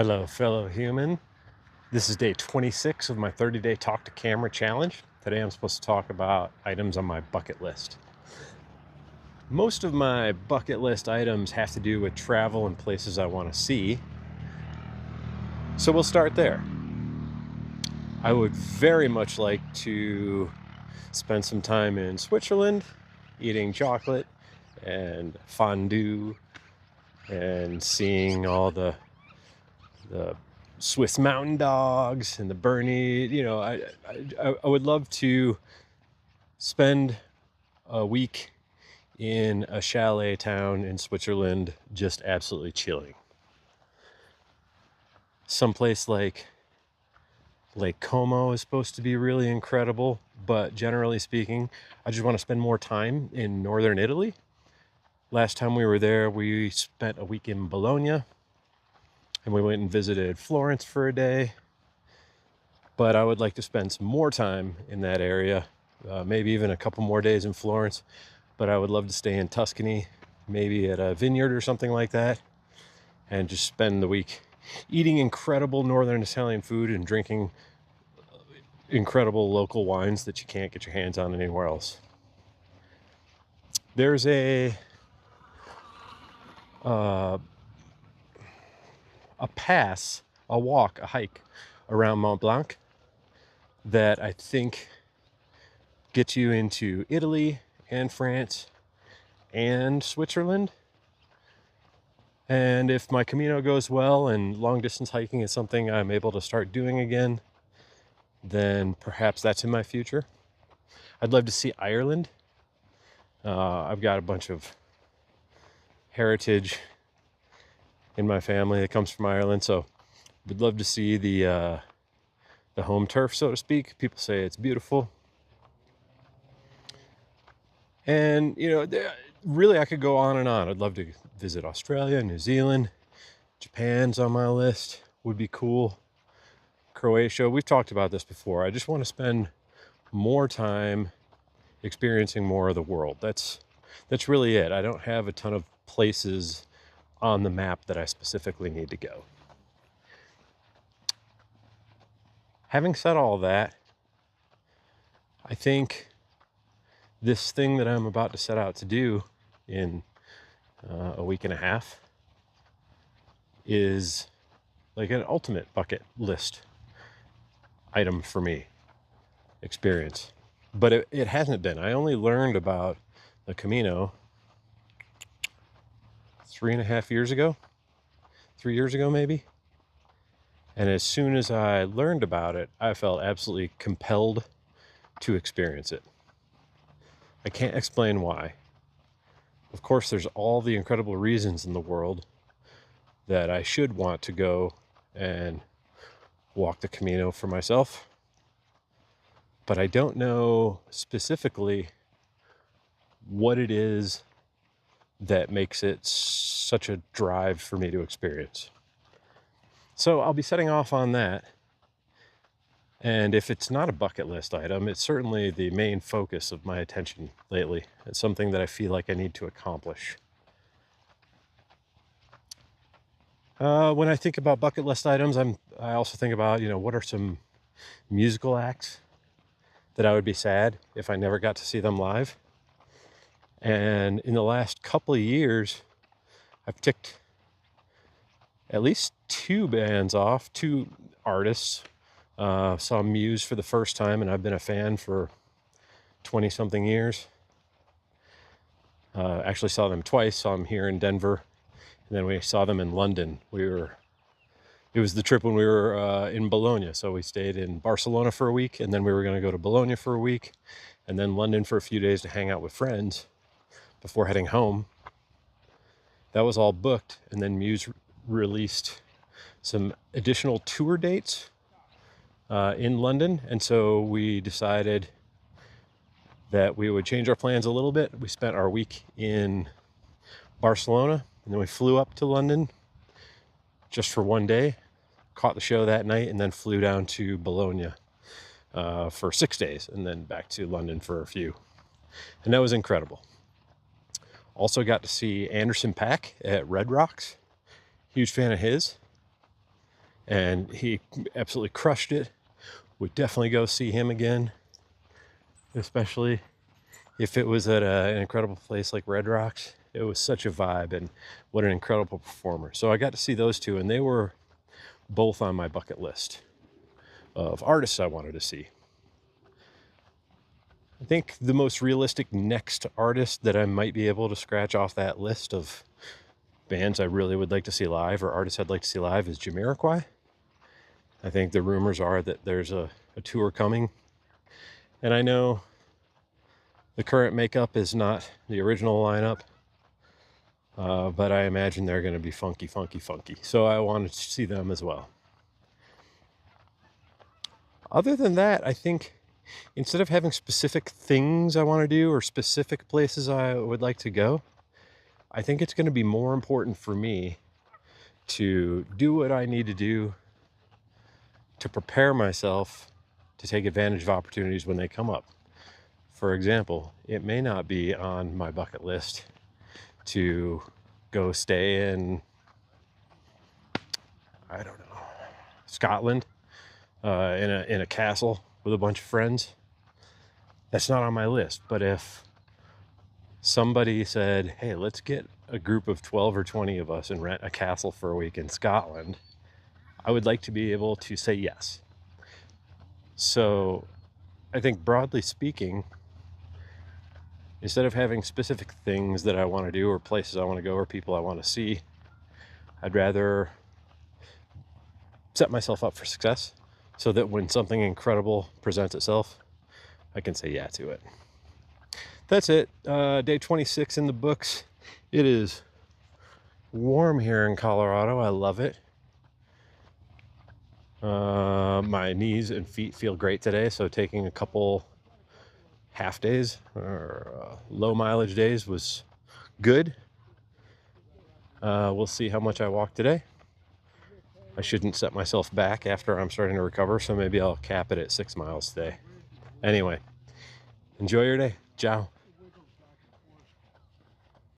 Hello, fellow human. This is day 26 of my 30-day talk to camera challenge. Today I'm supposed to talk about items on my bucket list. Most of my bucket list items have to do with travel and places I want to see. So we'll start there. I would very much like to spend some time in Switzerland eating chocolate and fondue and seeing all the Swiss mountain dogs and the Bernie. I would love to spend a week in a chalet town in Switzerland, just absolutely chilling. Someplace like Lake Como is supposed to be really incredible, but generally speaking, I just want to spend more time in northern Italy. Last time we were there, we spent a week in Bologna, and we went and visited Florence for a day. But I would like to spend some more time in that area, maybe even a couple more days in Florence. But I would love to stay in Tuscany, maybe at a vineyard or something like that, and just spend the week eating incredible northern Italian food and drinking incredible local wines that you can't get your hands on anywhere else. There's a pass, a walk, a hike around Mont Blanc that I think gets you into Italy and France and Switzerland. And if my Camino goes well and long distance hiking is something I'm able to start doing again, then perhaps that's in my future. I'd love to see Ireland. I've got a bunch of heritage in my family that comes from Ireland, so would love to see the home turf, so to speak. People say it's beautiful. And, really I could go on and on. I'd love to visit Australia, New Zealand. Japan's on my list, would be cool. Croatia, we've talked about this before. I just want to spend more time experiencing more of the world. That's really it. I don't have a ton of places on the map that I specifically need to go. Having said all that, I think this thing that I'm about to set out to do in a week and a half is like an ultimate bucket list item for me, experience. But it hasn't been. I only learned about the Camino 3.5 years ago, 3 years ago maybe. And as soon as I learned about it, I felt absolutely compelled to experience it. I can't explain why. Of course, there's all the incredible reasons in the world that I should want to go and walk the Camino for myself. But I don't know specifically what it is that makes it such a drive for me to experience. So I'll be setting off on that. And if it's not a bucket list item, it's certainly the main focus of my attention lately. It's something that I feel like I need to accomplish. When I think about bucket list items, I also think about, what are some musical acts that I would be sad if I never got to see them live. And in the last couple of years, I've ticked at least two artists. Saw Muse for the first time, and I've been a fan for 20 something years. Actually saw them twice. Saw them here in Denver, and then we saw them in London. It was the trip when we were in Bologna, so we stayed in Barcelona for a week, and then we were going to go to Bologna for a week, and then London for a few days to hang out with friends before heading home. That was all booked, and then Muse released some additional tour dates in London, and so we decided that we would change our plans a little bit. We spent our week in Barcelona, and then we flew up to London just for one day, caught the show that night, and then flew down to Bologna for 6 days, and then back to London for a few. And that was incredible. Also got to see Anderson .Paak at Red Rocks. Huge fan of his. and he absolutely crushed it. Would definitely go see him again, especially if it was at an incredible place like Red Rocks. It was such a vibe, and what an incredible performer. So I got to see those two, and they were both on my bucket list of artists I wanted to see. I think the most realistic next artist that I might be able to scratch off that list of bands I really would like to see live, or artists I'd like to see live, is Jamiroquai. I think the rumors are that there's a tour coming, and I know the current makeup is not the original lineup, but I imagine they're going to be funky, funky, funky. So I wanted to see them as well. Other than that, I think instead of having specific things I want to do or specific places I would like to go, I think it's going to be more important for me to do what I need to do to prepare myself to take advantage of opportunities when they come up. For example, it may not be on my bucket list to go stay in, I don't know, Scotland, in a castle with a bunch of friends. That's not on my list. But if somebody said, hey, let's get a group of 12 or 20 of us and rent a castle for a week in Scotland, I would like to be able to say yes. So I think broadly speaking, instead of having specific things that I want to do or places I want to go or people I want to see, I'd rather set myself up for success so that when something incredible presents itself, I can say yeah to it. That's it. Day 26 in the books. It is warm here in Colorado. I love it. My knees and feet feel great today, so taking a couple half days or low mileage days was good. We'll see how much I walk today. I shouldn't set myself back after I'm starting to recover, so maybe I'll cap it at 6 miles today. Anyway, enjoy your day. Ciao.